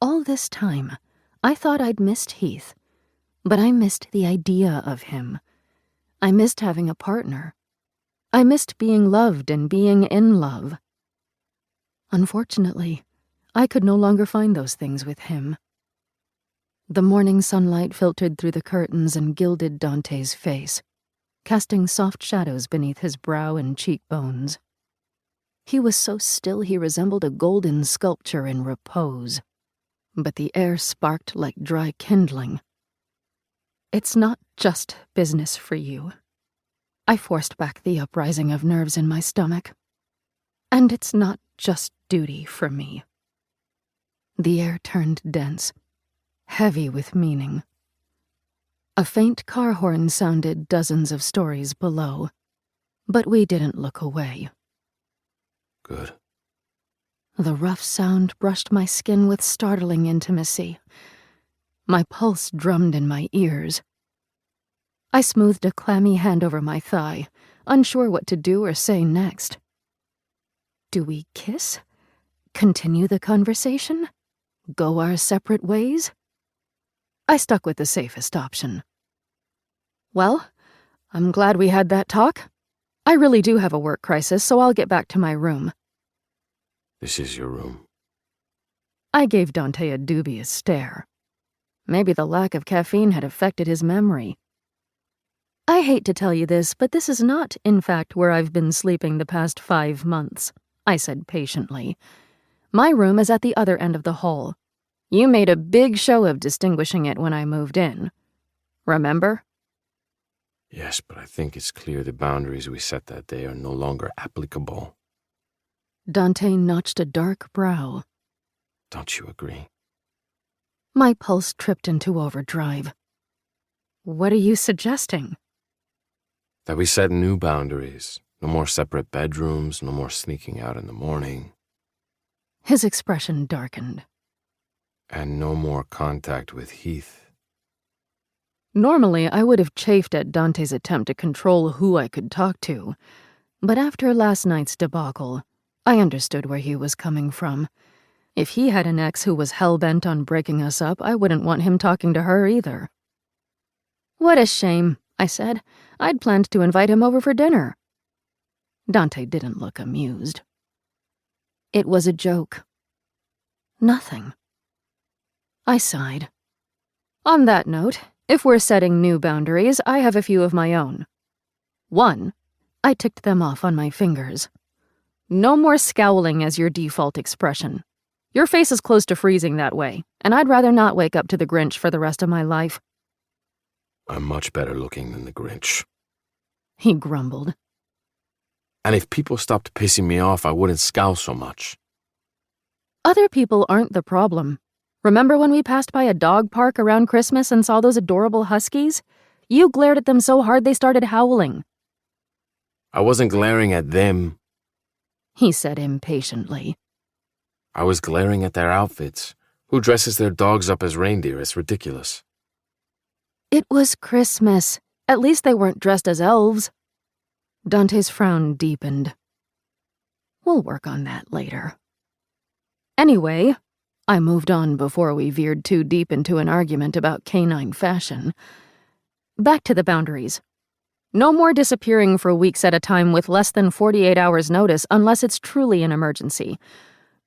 All this time, I thought I'd missed Heath, but I missed the idea of him. I missed having a partner. I missed being loved and being in love. Unfortunately, I could no longer find those things with him. The morning sunlight filtered through the curtains and gilded Dante's face, casting soft shadows beneath his brow and cheekbones. He was so still he resembled a golden sculpture in repose, but the air sparked like dry kindling. It's not just business for you. I forced back the uprising of nerves in my stomach. And it's not just duty for me. The air turned dense, heavy with meaning. A faint car horn sounded dozens of stories below, but we didn't look away. Good. The rough sound brushed my skin with startling intimacy. My pulse drummed in my ears. I smoothed a clammy hand over my thigh, unsure what to do or say next. Do we kiss? Continue the conversation? Go our separate ways? I stuck with the safest option. Well, I'm glad we had that talk. I really do have a work crisis, so I'll get back to my room. This is your room. I gave Dante a dubious stare. Maybe the lack of caffeine had affected his memory. I hate to tell you this, but this is not, in fact, where I've been sleeping the past 5 months, I said patiently. My room is at the other end of the hall. You made a big show of distinguishing it when I moved in. Remember? Yes, but I think it's clear the boundaries we set that day are no longer applicable. Dante notched a dark brow. Don't you agree? My pulse tripped into overdrive. What are you suggesting? That we set new boundaries. No more separate bedrooms, no more sneaking out in the morning. His expression darkened. And no more contact with Heath. Normally, I would have chafed at Dante's attempt to control who I could talk to, but after last night's debacle, I understood where he was coming from. If he had an ex who was hell-bent on breaking us up, I wouldn't want him talking to her either. What a shame, I said. I'd planned to invite him over for dinner. Dante didn't look amused. It was a joke. Nothing. I sighed. On that note, if we're setting new boundaries, I have a few of my own. 1, I ticked them off on my fingers. No more scowling as your default expression. Your face is close to freezing that way, and I'd rather not wake up to the Grinch for the rest of my life. I'm much better looking than the Grinch. He grumbled. And if people stopped pissing me off, I wouldn't scowl so much. Other people aren't the problem. Remember when we passed by a dog park around Christmas and saw those adorable huskies? You glared at them so hard they started howling. I wasn't glaring at them. He said impatiently. I was glaring at their outfits. Who dresses their dogs up as reindeer? It's ridiculous. It was Christmas. At least they weren't dressed as elves. Dante's frown deepened. We'll work on that later. Anyway, I moved on before we veered too deep into an argument about canine fashion. Back to the boundaries. No more disappearing for weeks at a time with less than 48 hours' notice unless it's truly an emergency.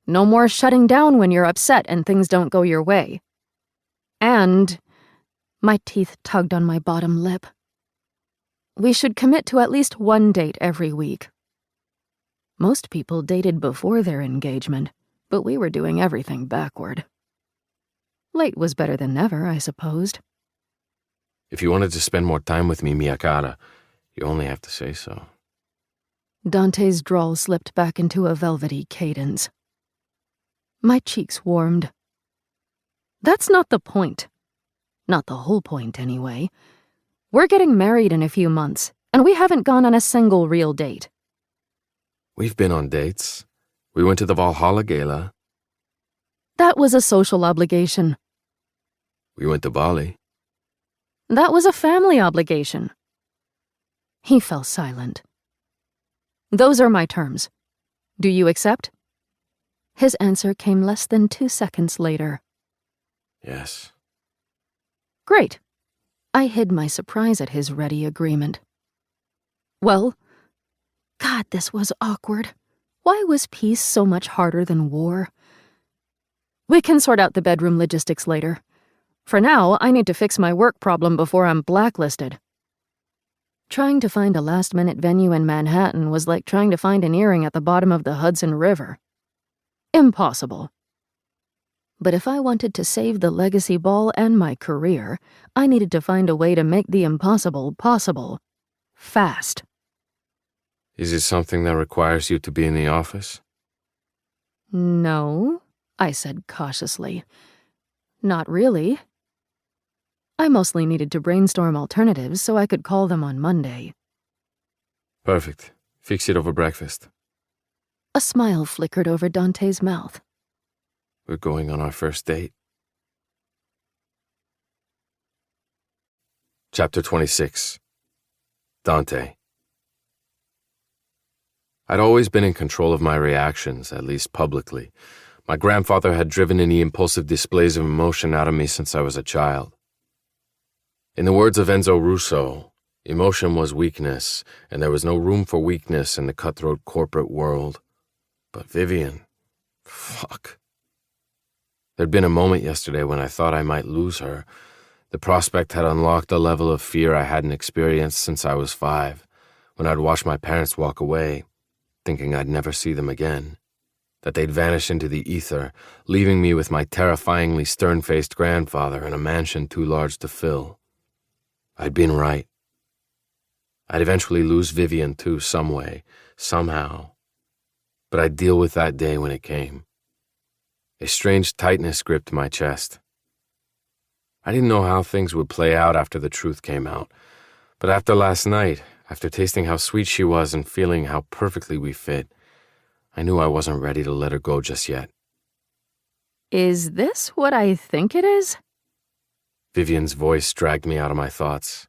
No more shutting down when you're upset and things don't go your way. And my teeth tugged on my bottom lip. We should commit to at least one date every week. Most people dated before their engagement, but we were doing everything backward. Late was better than never, I supposed. If you wanted to spend more time with me, Miyakata, you only have to say so. Dante's drawl slipped back into a velvety cadence. My cheeks warmed. That's not the point. Not the whole point, anyway. We're getting married in a few months, and we haven't gone on a single real date. We've been on dates. We went to the Valhalla Gala. That was a social obligation. We went to Bali. That was a family obligation. He fell silent. Those are my terms. Do you accept? His answer came less than 2 seconds later. Yes. Great. I hid my surprise at his ready agreement. Well, God, this was awkward. Why was peace so much harder than war? We can sort out the bedroom logistics later. For now, I need to fix my work problem before I'm blacklisted. Trying to find a last-minute venue in Manhattan was like trying to find an earring at the bottom of the Hudson River. Impossible. But if I wanted to save the legacy ball and my career, I needed to find a way to make the impossible possible. Fast. Is it something that requires you to be in the office? No, I said cautiously. Not really. I mostly needed to brainstorm alternatives so I could call them on Monday. Perfect. Fix it over breakfast. A smile flickered over Dante's mouth. We're going on our first date. Chapter 26. Dante. I'd always been in control of my reactions, at least publicly. My grandfather had driven any impulsive displays of emotion out of me since I was a child. In the words of Enzo Russo, emotion was weakness, and there was no room for weakness in the cutthroat corporate world. But Vivian, fuck. There'd been a moment yesterday when I thought I might lose her. The prospect had unlocked a level of fear I hadn't experienced since I was 5, when I'd watched my parents walk away, thinking I'd never see them again, that they'd vanish into the ether, leaving me with my terrifyingly stern-faced grandfather in a mansion too large to fill. I'd been right. I'd eventually lose Vivian too, some way, somehow. But I'd deal with that day when it came. A strange tightness gripped my chest. I didn't know how things would play out after the truth came out, but after last night, after tasting how sweet she was and feeling how perfectly we fit, I knew I wasn't ready to let her go just yet. Is this what I think it is? Vivian's voice dragged me out of my thoughts.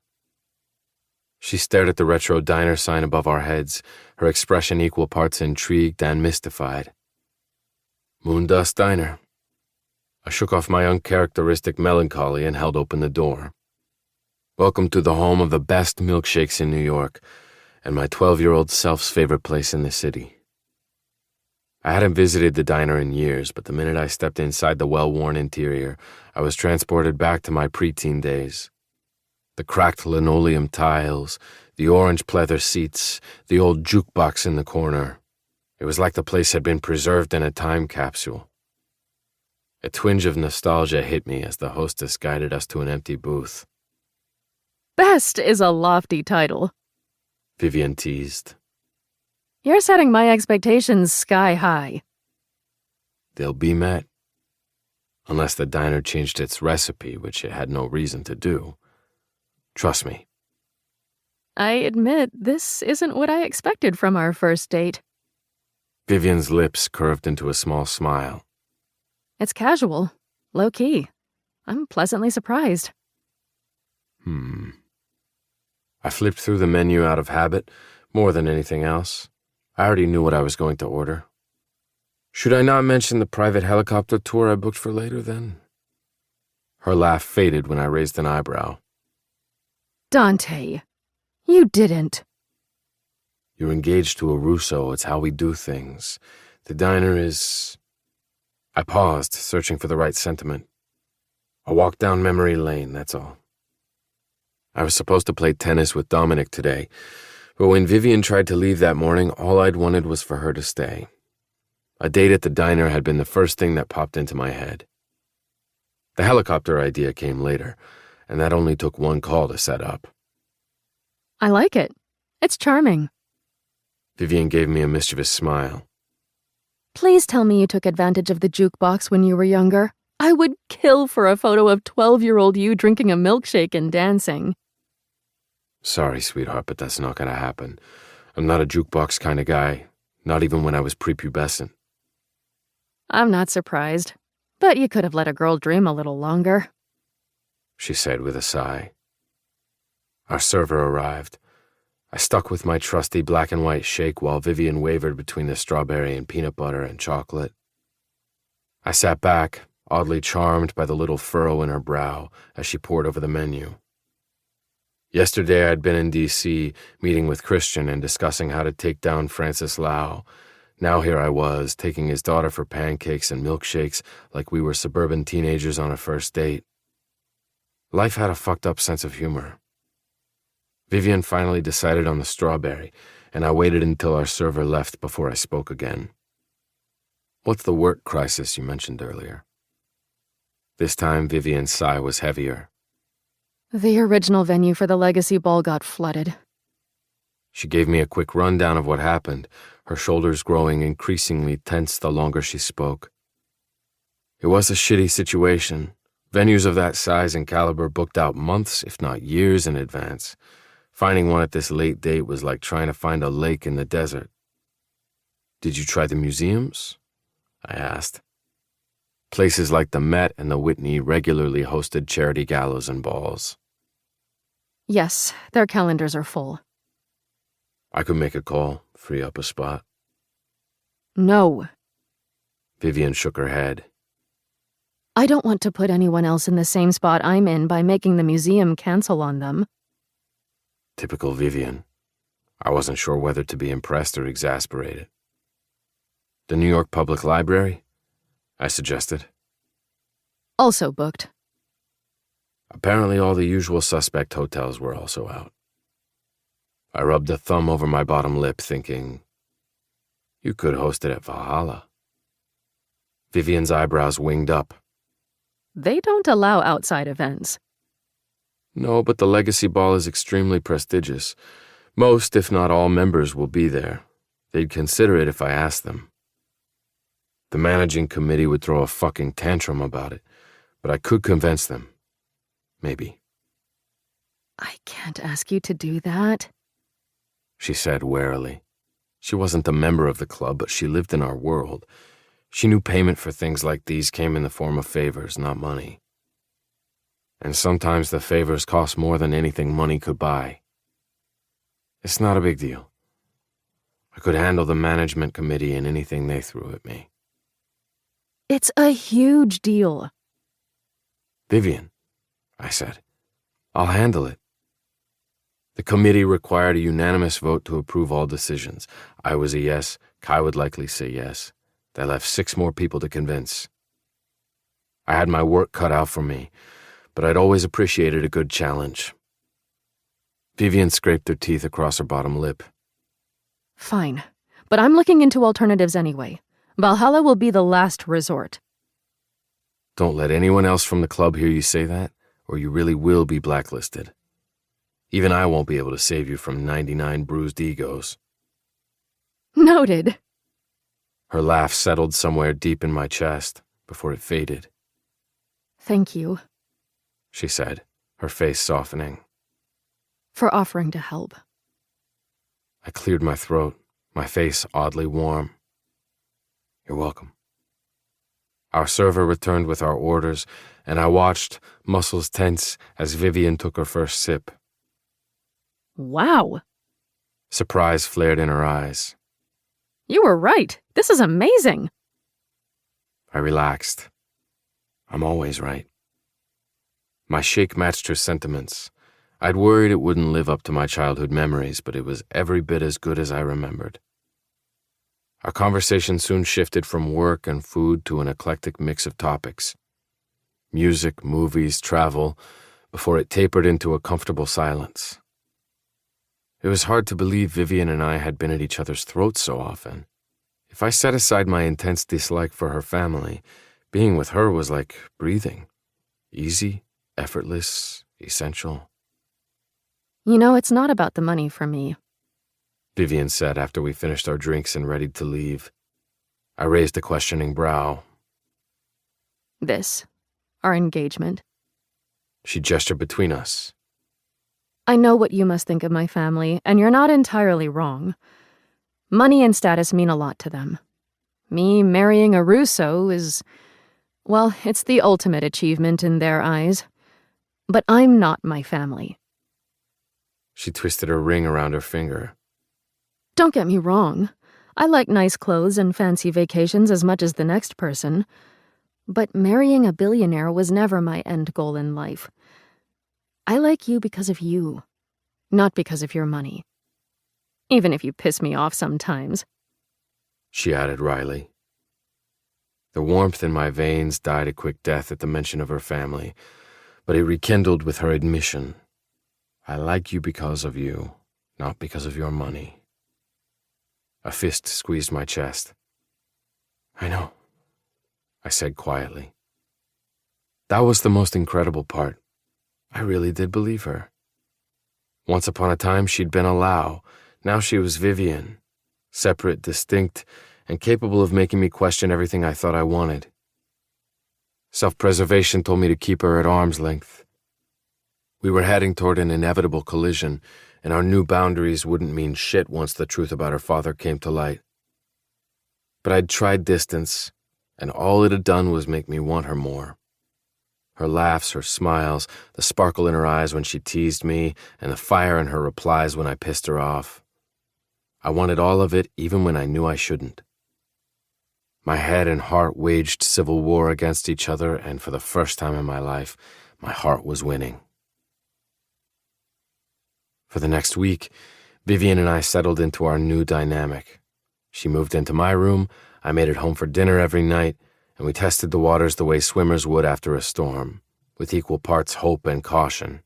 She stared at the retro diner sign above our heads, her expression equal parts intrigued and mystified. Moondust Diner. I shook off my uncharacteristic melancholy and held open the door. Welcome to the home of the best milkshakes in New York, and my 12-year-old self's favorite place in the city. I hadn't visited the diner in years, but the minute I stepped inside the well-worn interior, I was transported back to my preteen days. The cracked linoleum tiles, the orange pleather seats, the old jukebox in the corner. It was like the place had been preserved in a time capsule. A twinge of nostalgia hit me as the hostess guided us to an empty booth. Best is a lofty title, Vivian teased. You're setting my expectations sky high. They'll be met. Unless the diner changed its recipe, which it had no reason to do. Trust me. I admit, this isn't what I expected from our first date. Vivian's lips curved into a small smile. It's casual, low-key. I'm pleasantly surprised. I flipped through the menu out of habit, more than anything else. I already knew what I was going to order. Should I not mention the private helicopter tour I booked for later, then? Her laugh faded when I raised an eyebrow. Dante, you didn't. You're engaged to a Russo. It's how we do things. The diner is I paused, searching for the right sentiment. A walk down memory lane, that's all. I was supposed to play tennis with Dominic today, but when Vivian tried to leave that morning, all I'd wanted was for her to stay. A date at the diner had been the first thing that popped into my head. The helicopter idea came later, and that only took one call to set up. I like it. It's charming. Vivian gave me a mischievous smile. Please tell me you took advantage of the jukebox when you were younger. I would kill for a photo of 12-year-old you drinking a milkshake and dancing. Sorry, sweetheart, but that's not gonna happen. I'm not a jukebox kind of guy, not even when I was prepubescent. I'm not surprised, but you could have let a girl dream a little longer, she said with a sigh. Our server arrived. I stuck with my trusty black and white shake while Vivian wavered between the strawberry and peanut butter and chocolate. I sat back, oddly charmed by the little furrow in her brow as she pored over the menu. Yesterday I'd been in D.C. meeting with Christian and discussing how to take down Francis Lau. Now here I was, taking his daughter for pancakes and milkshakes like we were suburban teenagers on a first date. Life had a fucked up sense of humor. Vivian finally decided on the strawberry, and I waited until our server left before I spoke again. What's the work crisis you mentioned earlier? This time Vivian's sigh was heavier. The original venue for the Legacy Ball got flooded. She gave me a quick rundown of what happened, her shoulders growing increasingly tense the longer she spoke. It was a shitty situation. Venues of that size and caliber booked out months, if not years in advance. Finding one at this late date was like trying to find a lake in the desert. Did you try the museums? I asked. Places like the Met and the Whitney regularly hosted charity galas and balls. Yes, their calendars are full. I could make a call, free up a spot. No. Vivian shook her head. I don't want to put anyone else in the same spot I'm in by making the museum cancel on them. Typical Vivian. I wasn't sure whether to be impressed or exasperated. The New York Public Library? I suggested. Also booked. Apparently all the usual suspect hotels were also out. I rubbed a thumb over my bottom lip, thinking, you could host it at Valhalla. Vivian's eyebrows winged up. They don't allow outside events. No, but the Legacy Ball is extremely prestigious. Most, if not all, members will be there. They'd consider it if I asked them. The managing committee would throw a fucking tantrum about it, but I could convince them. Maybe. I can't ask you to do that, she said warily. She wasn't a member of the club, but she lived in our world. She knew payment for things like these came in the form of favors, not money. And sometimes the favors cost more than anything money could buy. It's not a big deal. I could handle the management committee and anything they threw at me. It's a huge deal. Vivian, I said, I'll handle it. The committee required a unanimous vote to approve all decisions. I was a yes. Kai would likely say yes. That left 6 more people to convince. I had my work cut out for me, but I'd always appreciated a good challenge. Vivian scraped her teeth across her bottom lip. Fine, but I'm looking into alternatives anyway. Valhalla will be the last resort. Don't let anyone else from the club hear you say that, or you really will be blacklisted. Even I won't be able to save you from 99 bruised egos. Noted. Her laugh settled somewhere deep in my chest before it faded. Thank you, she said, her face softening. For offering to help. I cleared my throat, my face oddly warm. You're welcome. Our server returned with our orders, and I watched, muscles tense, as Vivian took her first sip. Wow. Surprise flared in her eyes. You were right. This is amazing. I relaxed. I'm always right. My shake matched her sentiments. I'd worried it wouldn't live up to my childhood memories, but it was every bit as good as I remembered. Our conversation soon shifted from work and food to an eclectic mix of topics. Music, movies, travel, before it tapered into a comfortable silence. It was hard to believe Vivian and I had been at each other's throats so often. If I set aside my intense dislike for her family, being with her was like breathing. Easy, effortless, essential. You know, it's not about the money for me. Vivian said after we finished our drinks and readied to leave. I raised a questioning brow. This, our engagement. She gestured between us. I know what you must think of my family, and you're not entirely wrong. Money and status mean a lot to them. Me marrying a Russo is, well, it's the ultimate achievement in their eyes. But I'm not my family. She twisted her ring around her finger. Don't get me wrong. I like nice clothes and fancy vacations as much as the next person. But marrying a billionaire was never my end goal in life. I like you because of you, not because of your money. Even if you piss me off sometimes. She added wryly. The warmth in my veins died a quick death at the mention of her family, but it rekindled with her admission. I like you because of you, not because of your money. A fist squeezed my chest. I know, I said quietly. That was the most incredible part. I really did believe her. Once upon a time, she'd been a Lau. Now she was Vivian, separate, distinct, and capable of making me question everything I thought I wanted. Self-preservation told me to keep her at arm's length. We were heading toward an inevitable collision, and our new boundaries wouldn't mean shit once the truth about her father came to light. But I'd tried distance, and all it had done was make me want her more. Her laughs, her smiles, the sparkle in her eyes when she teased me, and the fire in her replies when I pissed her off. I wanted all of it even when I knew I shouldn't. My head and heart waged civil war against each other, and for the first time in my life, my heart was winning. For the next week, Vivian and I settled into our new dynamic. She moved into my room, I made it home for dinner every night, and we tested the waters the way swimmers would after a storm, with equal parts hope and caution.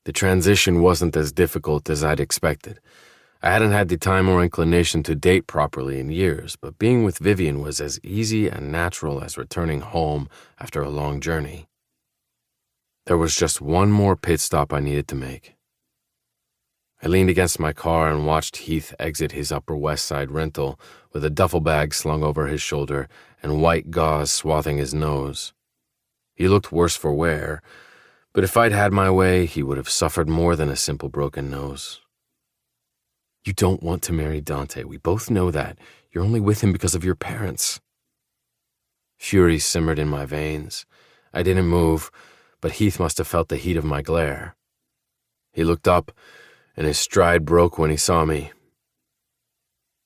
The transition wasn't as difficult as I'd expected. I hadn't had the time or inclination to date properly in years, but being with Vivian was as easy and natural as returning home after a long journey. There was just one more pit stop I needed to make. I leaned against my car and watched Heath exit his Upper West Side rental with a duffel bag slung over his shoulder and white gauze swathing his nose. He looked worse for wear, but if I'd had my way, he would have suffered more than a simple broken nose. You don't want to marry Dante. We both know that. You're only with him because of your parents. Fury simmered in my veins. I didn't move, but Heath must have felt the heat of my glare. He looked up, and his stride broke when he saw me.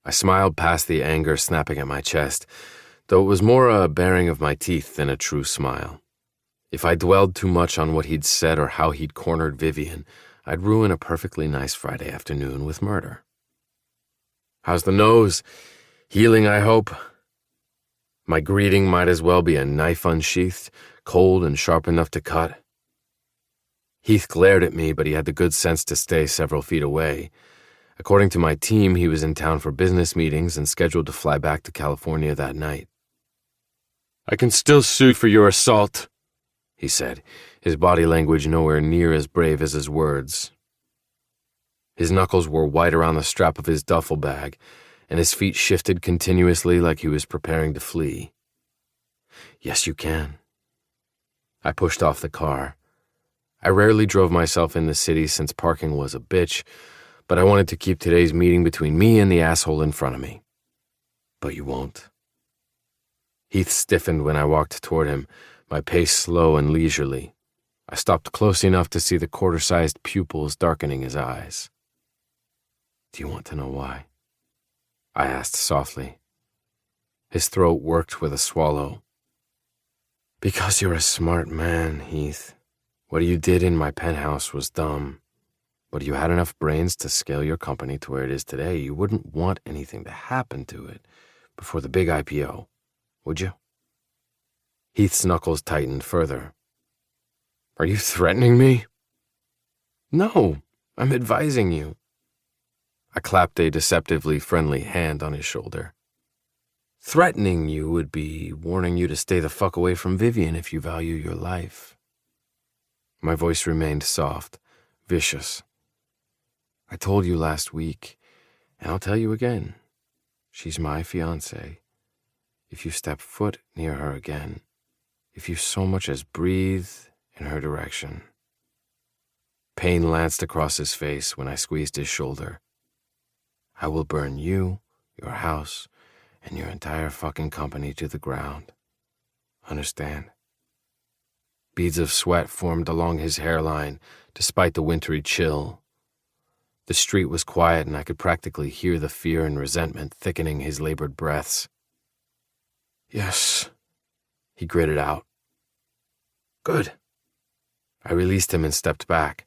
I smiled past the anger snapping at my chest, though it was more a baring of my teeth than a true smile. If I dwelled too much on what he'd said or how he'd cornered Vivian, I'd ruin a perfectly nice Friday afternoon with murder. How's the nose? Healing, I hope. My greeting might as well be a knife unsheathed, cold and sharp enough to cut. Heath glared at me, but he had the good sense to stay several feet away. According to my team, he was in town for business meetings and scheduled to fly back to California that night. I can still sue for your assault, he said, his body language nowhere near as brave as his words. His knuckles were white around the strap of his duffel bag, and his feet shifted continuously like he was preparing to flee. Yes, you can. I pushed off the car. I rarely drove myself in the city since parking was a bitch, but I wanted to keep today's meeting between me and the asshole in front of me. But you won't. Heath stiffened when I walked toward him, my pace slow and leisurely. I stopped close enough to see the quarter-sized pupils darkening his eyes. Do you want to know why? I asked softly. His throat worked with a swallow. Because you're a smart man, Heath. What you did in my penthouse was dumb, But you had enough brains to scale your company to where it is today. You wouldn't want anything to happen to it before the big IPO, would you? Heath's knuckles tightened further. Are you threatening me? No, I'm advising you. I clapped a deceptively friendly hand on his shoulder. Threatening you would be warning you to stay the fuck away from Vivian if you value your life. My voice remained soft, vicious. I told you last week, and I'll tell you again. She's my fiancée. If you step foot near her again, if you so much as breathe in her direction. Pain lanced across his face when I squeezed his shoulder. I will burn you, your house, and your entire fucking company to the ground. Understand? Beads of sweat formed along his hairline, despite the wintry chill. The street was quiet, and I could practically hear the fear and resentment thickening his labored breaths. Yes, he gritted out. Good. I released him and stepped back.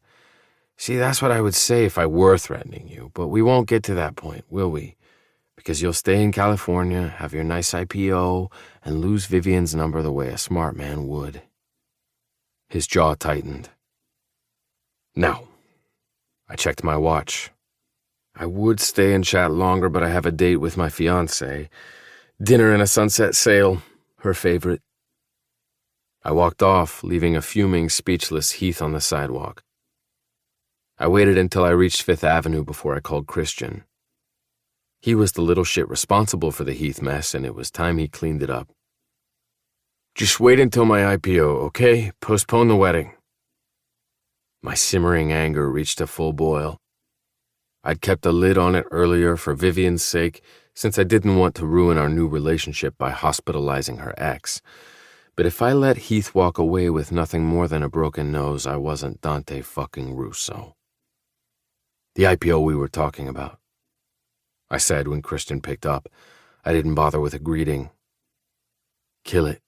See, that's what I would say if I were threatening you, but we won't get to that point, will we? Because you'll stay in California, have your nice IPO, and lose Vivian's number the way a smart man would. His jaw tightened. Now, I checked my watch. I would stay and chat longer, but I have a date with my fiancée. Dinner and a sunset sail, her favorite. I walked off, leaving a fuming, speechless Heath on the sidewalk. I waited until I reached Fifth Avenue before I called Christian. He was the little shit responsible for the Heath mess, and it was time he cleaned it up. Just wait until my IPO, okay? Postpone the wedding. My simmering anger reached a full boil. I'd kept a lid on it earlier for Vivian's sake, since I didn't want to ruin our new relationship by hospitalizing her ex. But if I let Heath walk away with nothing more than a broken nose, I wasn't Dante fucking Russo. The IPO we were talking about, I said when Christian picked up. I didn't bother with a greeting. Kill it.